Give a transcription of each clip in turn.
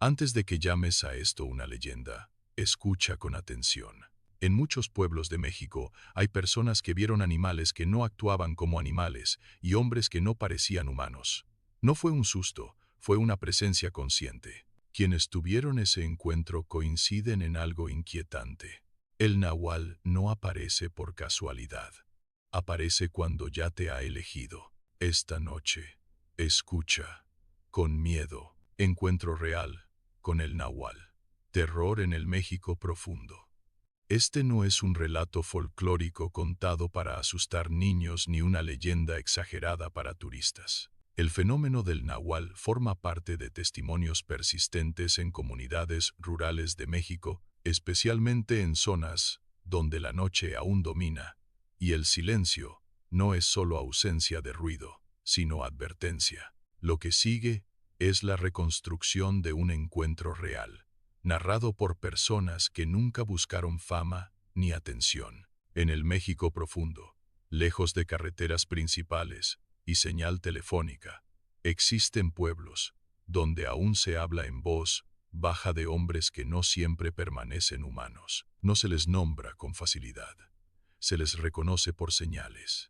Antes de que llames a esto una leyenda, escucha con atención. En muchos pueblos de México hay personas que vieron animales que no actuaban como animales y hombres que no parecían humanos. No fue un susto, fue una presencia consciente. Quienes tuvieron ese encuentro coinciden en algo inquietante. El nahual no aparece por casualidad. Aparece cuando ya te ha elegido. Esta noche, escucha. Con miedo, encuentro real con el nahual. Terror en el México profundo. Este no es un relato folclórico contado para asustar niños ni una leyenda exagerada para turistas. El fenómeno del nahual forma parte de testimonios persistentes en comunidades rurales de México, especialmente en zonas donde la noche aún domina, y el silencio no es solo ausencia de ruido, sino advertencia. Lo que sigue es la reconstrucción de un encuentro real, narrado por personas que nunca buscaron fama ni atención. En el México profundo, lejos de carreteras principales y señal telefónica, existen pueblos donde aún se habla en voz baja de hombres que no siempre permanecen humanos. No se les nombra con facilidad. Se les reconoce por señales.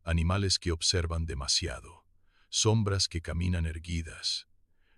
Animales que observan demasiado, sombras que caminan erguidas,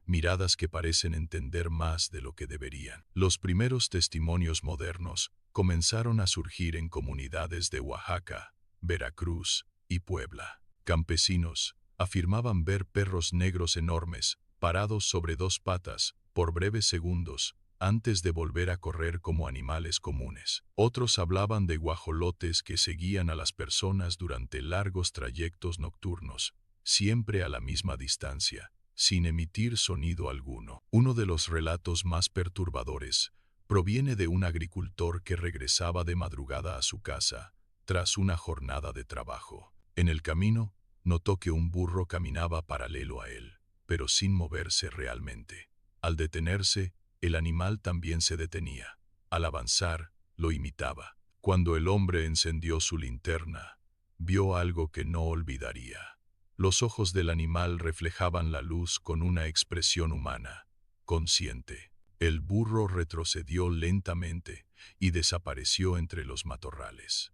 miradas que parecen entender más de lo que deberían. Los primeros testimonios modernos comenzaron a surgir en comunidades de Oaxaca, Veracruz y Puebla. Campesinos afirmaban ver perros negros enormes, parados sobre dos patas, por breves segundos, antes de volver a correr como animales comunes. Otros hablaban de guajolotes que seguían a las personas durante largos trayectos nocturnos, siempre a la misma distancia, sin emitir sonido alguno. Uno de los relatos más perturbadores proviene de un agricultor que regresaba de madrugada a su casa, tras una jornada de trabajo. En el camino, notó que un burro caminaba paralelo a él, pero sin moverse realmente. Al detenerse, el animal también se detenía. Al avanzar, lo imitaba. Cuando el hombre encendió su linterna, vio algo que no olvidaría. Los ojos del animal reflejaban la luz con una expresión humana, consciente. El burro retrocedió lentamente y desapareció entre los matorrales.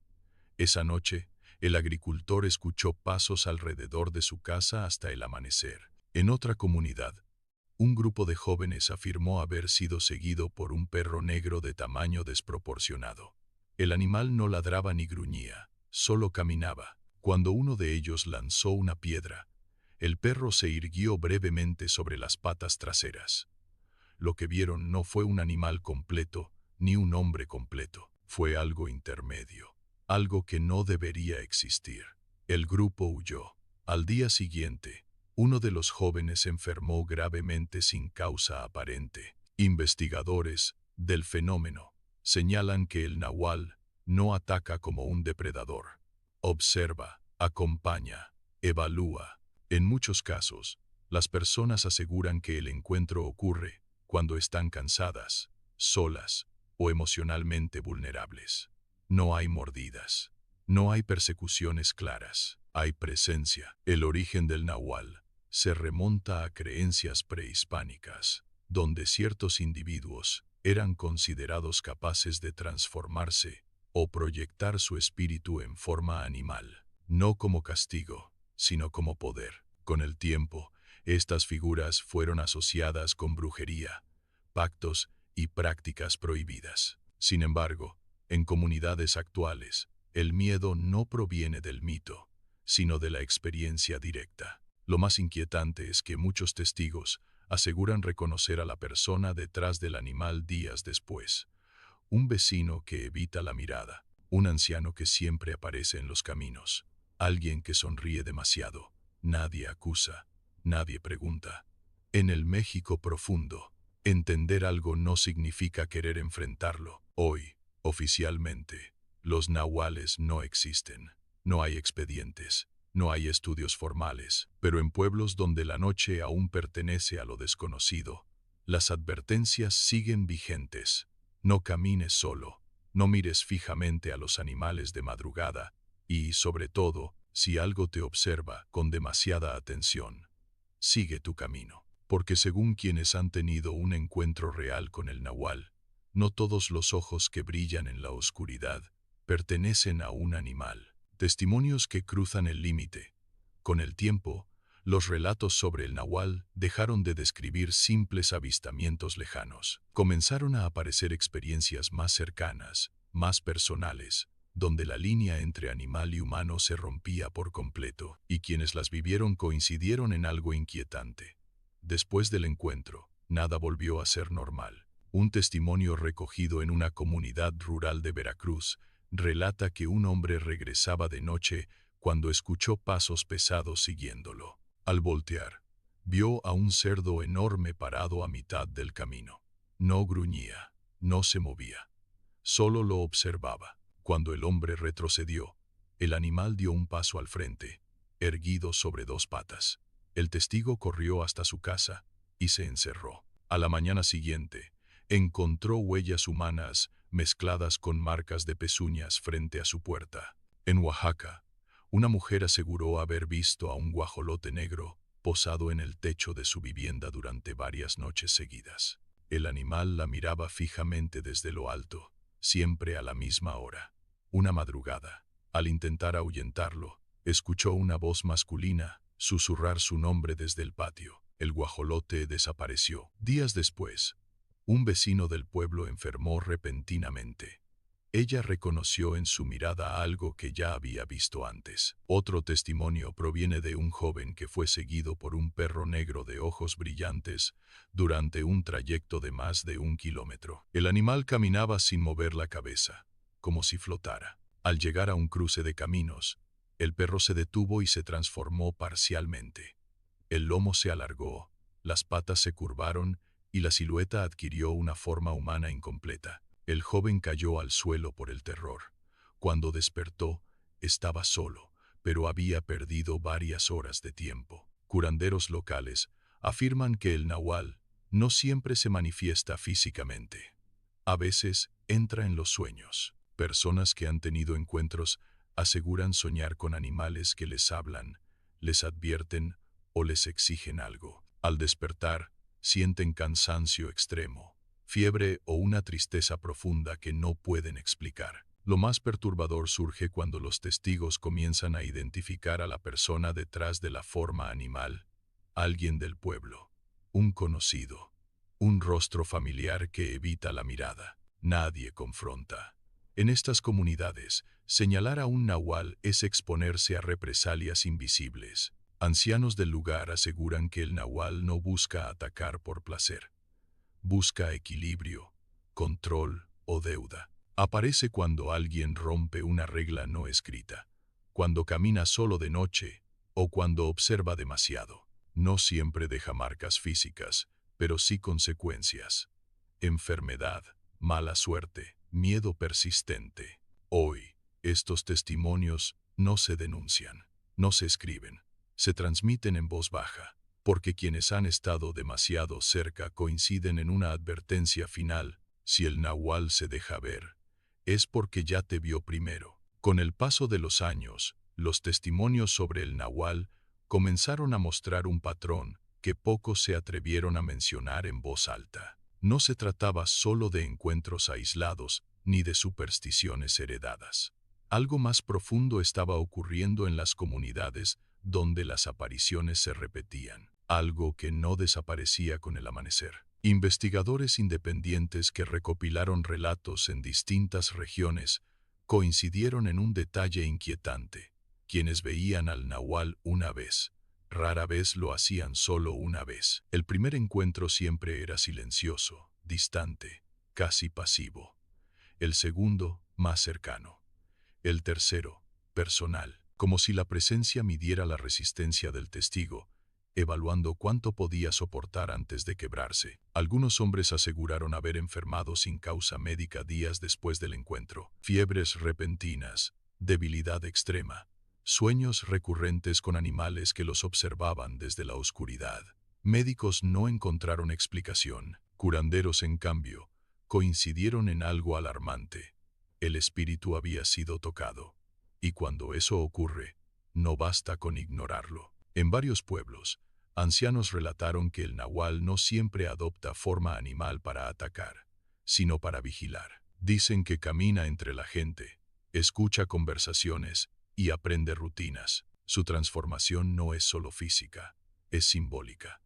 Esa noche, el agricultor escuchó pasos alrededor de su casa hasta el amanecer. En otra comunidad, un grupo de jóvenes afirmó haber sido seguido por un perro negro de tamaño desproporcionado. El animal no ladraba ni gruñía, solo caminaba. Cuando uno de ellos lanzó una piedra, el perro se irguió brevemente sobre las patas traseras. Lo que vieron no fue un animal completo, ni un hombre completo. Fue algo intermedio, algo que no debería existir. El grupo huyó. Al día siguiente, uno de los jóvenes enfermó gravemente sin causa aparente. Investigadores del fenómeno señalan que el nahual no ataca como un depredador. Observa, acompaña, evalúa. En muchos casos, las personas aseguran que el encuentro ocurre cuando están cansadas, solas o emocionalmente vulnerables. No hay mordidas, no hay persecuciones claras, hay presencia. El origen del nahual se remonta a creencias prehispánicas, donde ciertos individuos eran considerados capaces de transformarse o proyectar su espíritu en forma animal, no como castigo, sino como poder. Con el tiempo, estas figuras fueron asociadas con brujería, pactos y prácticas prohibidas. Sin embargo, en comunidades actuales, el miedo no proviene del mito, sino de la experiencia directa. Lo más inquietante es que muchos testigos aseguran reconocer a la persona detrás del animal días después. Un vecino que evita la mirada, un anciano que siempre aparece en los caminos, alguien que sonríe demasiado. Nadie acusa, nadie pregunta. En el México profundo, entender algo no significa querer enfrentarlo. Hoy, oficialmente, los nahuales no existen. No hay expedientes, no hay estudios formales, pero en pueblos donde la noche aún pertenece a lo desconocido, las advertencias siguen vigentes. No camines solo, no mires fijamente a los animales de madrugada y, sobre todo, si algo te observa con demasiada atención, sigue tu camino. porque según quienes han tenido un encuentro real con el nahual, no todos los ojos que brillan en la oscuridad pertenecen a un animal. Testimonios que cruzan el límite. Con el tiempo, los relatos sobre el nahual dejaron de describir simples avistamientos lejanos. Comenzaron a aparecer experiencias más cercanas, más personales, donde la línea entre animal y humano se rompía por completo, y quienes las vivieron coincidieron en algo inquietante. Después del encuentro, nada volvió a ser normal. Un testimonio recogido en una comunidad rural de Veracruz relata que un hombre regresaba de noche cuando escuchó pasos pesados siguiéndolo. Al voltear, vio a un cerdo enorme parado a mitad del camino. No gruñía, no se movía, solo lo observaba. Cuando el hombre retrocedió, el animal dio un paso al frente, erguido sobre dos patas. El testigo corrió hasta su casa y se encerró. A la mañana siguiente, encontró huellas humanas mezcladas con marcas de pezuñas frente a su puerta. En Oaxaca, una mujer aseguró haber visto a un guajolote negro posado en el techo de su vivienda durante varias noches seguidas. El animal la miraba fijamente desde lo alto, siempre a la misma hora. Una madrugada, al intentar ahuyentarlo, escuchó una voz masculina susurrar su nombre desde el patio. El guajolote desapareció. Días después, un vecino del pueblo enfermó repentinamente. Ella reconoció en su mirada algo que ya había visto antes. Otro testimonio proviene de un joven que fue seguido por un perro negro de ojos brillantes durante un trayecto de más de 1 kilómetro. El animal caminaba sin mover la cabeza, como si flotara. Al llegar a un cruce de caminos, el perro se detuvo y se transformó parcialmente. El lomo se alargó, las patas se curvaron y la silueta adquirió una forma humana incompleta. El joven cayó al suelo por el terror. Cuando despertó, estaba solo, pero había perdido varias horas de tiempo. Curanderos locales afirman que el nahual no siempre se manifiesta físicamente. A veces entra en los sueños. Personas que han tenido encuentros aseguran soñar con animales que les hablan, les advierten o les exigen algo. Al despertar, sienten cansancio extremo, fiebre o una tristeza profunda que no pueden explicar. Lo más perturbador surge cuando los testigos comienzan a identificar a la persona detrás de la forma animal, alguien del pueblo, un conocido, un rostro familiar que evita la mirada. Nadie confronta. En estas comunidades, señalar a un nahual es exponerse a represalias invisibles. Ancianos del lugar aseguran que el nahual no busca atacar por placer. Busca equilibrio, control o deuda. Aparece cuando alguien rompe una regla no escrita, cuando camina solo de noche o cuando observa demasiado. No siempre deja marcas físicas, pero sí consecuencias. Enfermedad, mala suerte, miedo persistente. Hoy, estos testimonios no se denuncian, no se escriben, se transmiten en voz baja, porque quienes han estado demasiado cerca coinciden en una advertencia final: si el nahual se deja ver, es porque ya te vio primero. Con el paso de los años, los testimonios sobre el nahual comenzaron a mostrar un patrón que pocos se atrevieron a mencionar en voz alta. No se trataba solo de encuentros aislados ni de supersticiones heredadas. Algo más profundo estaba ocurriendo en las comunidades donde las apariciones se repetían, algo que no desaparecía con el amanecer. Investigadores independientes que recopilaron relatos en distintas regiones coincidieron en un detalle inquietante. Quienes veían al nahual una vez, rara vez lo hacían solo una vez. El primer encuentro siempre era silencioso, distante, casi pasivo. El segundo, más cercano. El tercero, personal, como si la presencia midiera la resistencia del testigo, evaluando cuánto podía soportar antes de quebrarse. Algunos hombres aseguraron haber enfermado sin causa médica días después del encuentro. Fiebres repentinas, debilidad extrema, sueños recurrentes con animales que los observaban desde la oscuridad. Médicos no encontraron explicación. Curanderos, en cambio, coincidieron en algo alarmante. El espíritu había sido tocado. Y cuando eso ocurre, no basta con ignorarlo. En varios pueblos, Ancianos relataron que el nahual no siempre adopta forma animal para atacar, sino para vigilar. Dicen que camina entre la gente, escucha conversaciones y aprende rutinas. Su transformación no es solo física, es simbólica.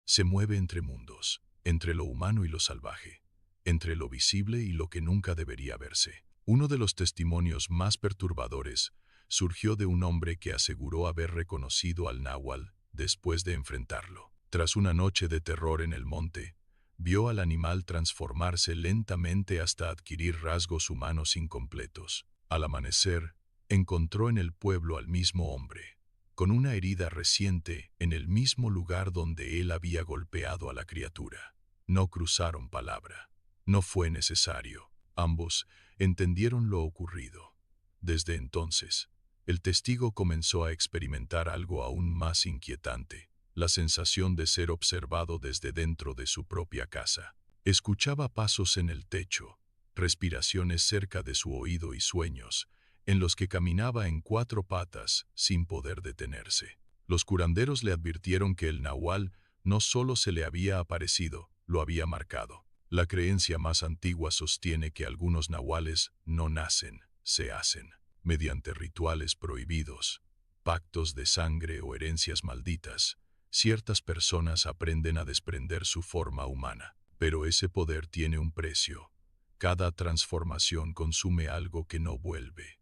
Se mueve entre mundos, entre lo humano y lo salvaje, entre lo visible y lo que nunca debería verse. Uno de los testimonios más perturbadores surgió de un hombre que aseguró haber reconocido al náhuatl después de enfrentarlo. Tras una noche de terror en el monte, vio al animal transformarse lentamente hasta adquirir rasgos humanos incompletos. Al amanecer, encontró en el pueblo al mismo hombre, con una herida reciente en el mismo lugar donde él había golpeado a la criatura. No cruzaron palabra. No fue necesario. Ambos entendieron lo ocurrido. Desde entonces, el testigo comenzó a experimentar algo aún más inquietante, la sensación de ser observado desde dentro de su propia casa. Escuchaba pasos en el techo, respiraciones cerca de su oído y sueños, en los que caminaba en 4 patas sin poder detenerse. Los curanderos le advirtieron que el nahual no solo se le había aparecido, lo había marcado. La creencia más antigua sostiene que algunos nahuales no nacen, se hacen, mediante rituales prohibidos, pactos de sangre o herencias malditas. Ciertas personas aprenden a desprender su forma humana, pero ese poder tiene un precio. Cada transformación consume algo que no vuelve.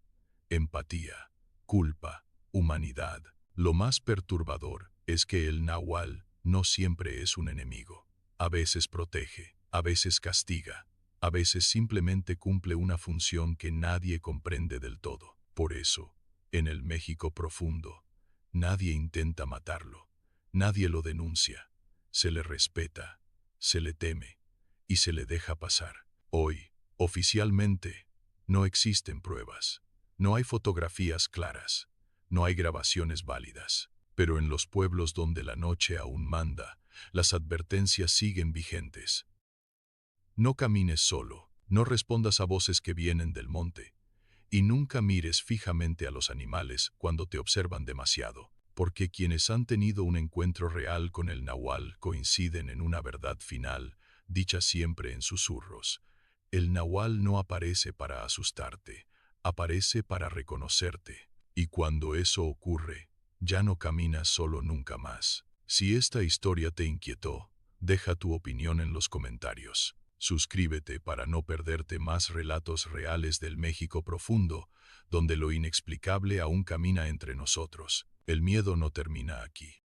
Empatía, culpa, humanidad. Lo más perturbador es que el nahual no siempre es un enemigo. A veces protege, a veces castiga, a veces simplemente cumple una función que nadie comprende del todo. Por eso, en el México profundo, nadie intenta matarlo, nadie lo denuncia, se le respeta, se le teme y se le deja pasar. Hoy, oficialmente, no existen pruebas. No hay fotografías claras, no hay grabaciones válidas, pero en los pueblos donde la noche aún manda, las advertencias siguen vigentes. No camines solo, no respondas a voces que vienen del monte, y nunca mires fijamente a los animales cuando te observan demasiado, porque quienes han tenido un encuentro real con el nahual coinciden en una verdad final, dicha siempre en susurros. El nahual no aparece para asustarte, aparece para reconocerte, y cuando eso ocurre, ya no caminas solo nunca más. Si esta historia te inquietó, deja tu opinión en los comentarios. Suscríbete para no perderte más relatos reales del México profundo, donde lo inexplicable aún camina entre nosotros. El miedo no termina aquí.